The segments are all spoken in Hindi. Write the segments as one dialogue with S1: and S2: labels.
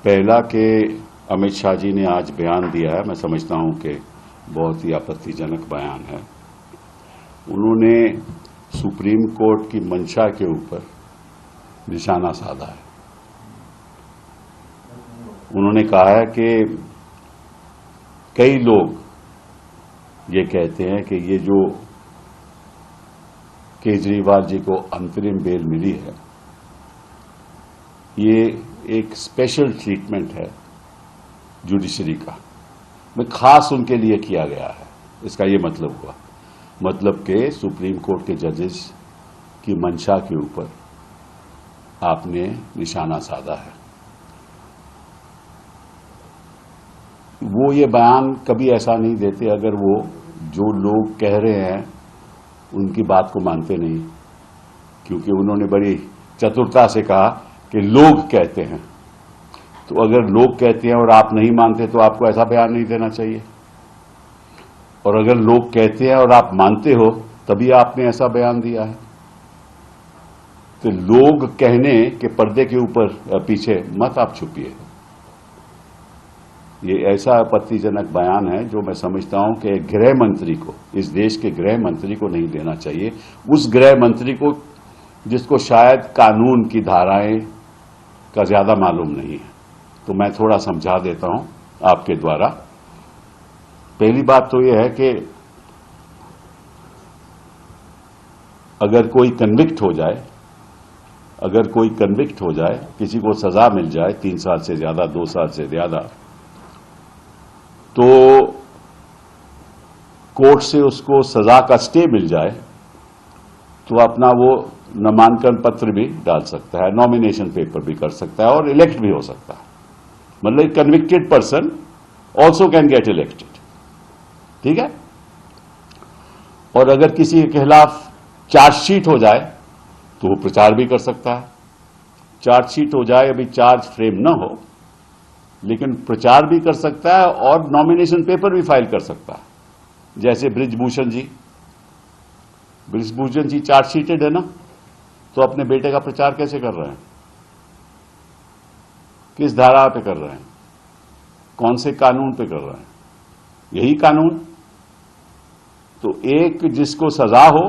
S1: पहला कि अमित शाह जी ने आज बयान दिया है, मैं समझता हूं कि बहुत ही आपत्तिजनक बयान है। उन्होंने सुप्रीम कोर्ट की मंशा के ऊपर निशाना साधा है। उन्होंने कहा है कि कई लोग ये कहते हैं कि ये जो केजरीवाल जी को अंतरिम बेल मिली है, ये एक स्पेशल ट्रीटमेंट है जुडिशरी का, में खास उनके लिए किया गया है। इसका ये मतलब हुआ, मतलब कि सुप्रीम कोर्ट के जजेस की मंशा के ऊपर आपने निशाना साधा है। वो ये बयान कभी ऐसा नहीं देते अगर वो जो लोग कह रहे हैं उनकी बात को मानते नहीं, क्योंकि उन्होंने बड़ी चतुरता से कहा कि लोग कहते हैं। तो अगर लोग कहते हैं और आप नहीं मानते तो आपको ऐसा बयान नहीं देना चाहिए, और अगर लोग कहते हैं और आप मानते हो तभी आपने ऐसा बयान दिया है। तो लोग कहने के पर्दे के ऊपर पीछे मत आप छुपिए। ये ऐसा आपत्तिजनक बयान है जो मैं समझता हूं कि गृह मंत्री को, इस देश के गृह मंत्री को नहीं देना चाहिए। उस गृह मंत्री को जिसको शायद कानून की धाराएं का ज्यादा मालूम नहीं है। तो मैं थोड़ा समझा देता हूं आपके द्वारा। पहली बात तो यह है कि अगर कोई कन्विक्ट हो जाए, किसी को सजा मिल जाए 3 साल से ज्यादा, 2 साल से ज्यादा, तो कोर्ट से उसको सजा का स्टे मिल जाए तो अपना वो नामांकन पत्र भी डाल सकता है, नॉमिनेशन पेपर भी कर सकता है और इलेक्ट भी हो सकता है। मतलब convicted person also can get elected. ठीक है। और अगर किसी के खिलाफ चार्जशीट हो जाए तो वो प्रचार भी कर सकता है। चार्जशीट हो जाए, अभी चार्ज फ्रेम न हो, लेकिन प्रचार भी कर सकता है और नॉमिनेशन पेपर भी फाइल कर सकता है। जैसे बृजभूषण जी चार्जशीटेड है ना, तो अपने बेटे का प्रचार कैसे कर रहे हैं, किस धारा पे कर रहे हैं, कौन से कानून पे कर रहे हैं? यही कानून। तो एक जिसको सजा हो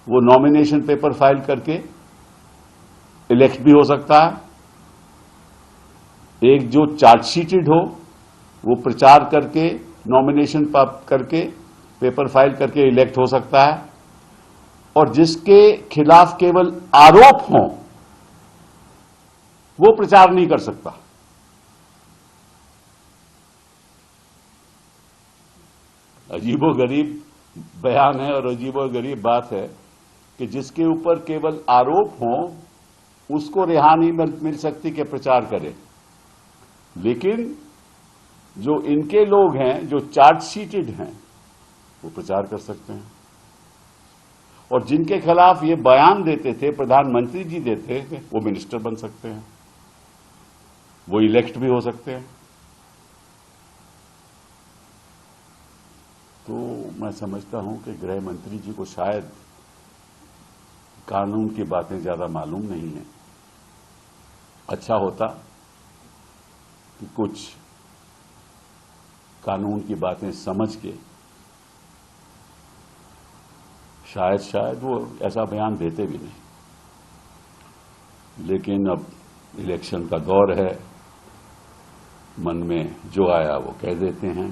S1: वो नॉमिनेशन पेपर फाइल करके इलेक्ट भी हो सकता है। एक जो चार्जशीटेड हो वो प्रचार करके, नॉमिनेशन करके, पेपर फाइल करके इलेक्ट हो सकता है। और जिसके खिलाफ केवल आरोप हो वो प्रचार नहीं कर सकता। अजीबोगरीब बयान है और अजीबोगरीब बात है कि जिसके ऊपर केवल आरोप हो उसको रिहा नहीं मिल सकती कि प्रचार करे, लेकिन जो इनके लोग हैं जो चार्जशीटेड हैं वो प्रचार कर सकते हैं। और जिनके खिलाफ ये बयान देते थे, प्रधानमंत्री जी देते थे, वो मिनिस्टर बन सकते हैं, वो इलेक्ट भी हो सकते हैं। तो मैं समझता हूं कि गृह मंत्री जी को शायद कानून की बातें ज्यादा मालूम नहीं है। अच्छा होता कि कुछ कानून की बातें समझ के शायद वो ऐसा बयान देते भी नहीं। लेकिन अब इलेक्शन का दौर है, मन में जो आया वो कह देते हैं।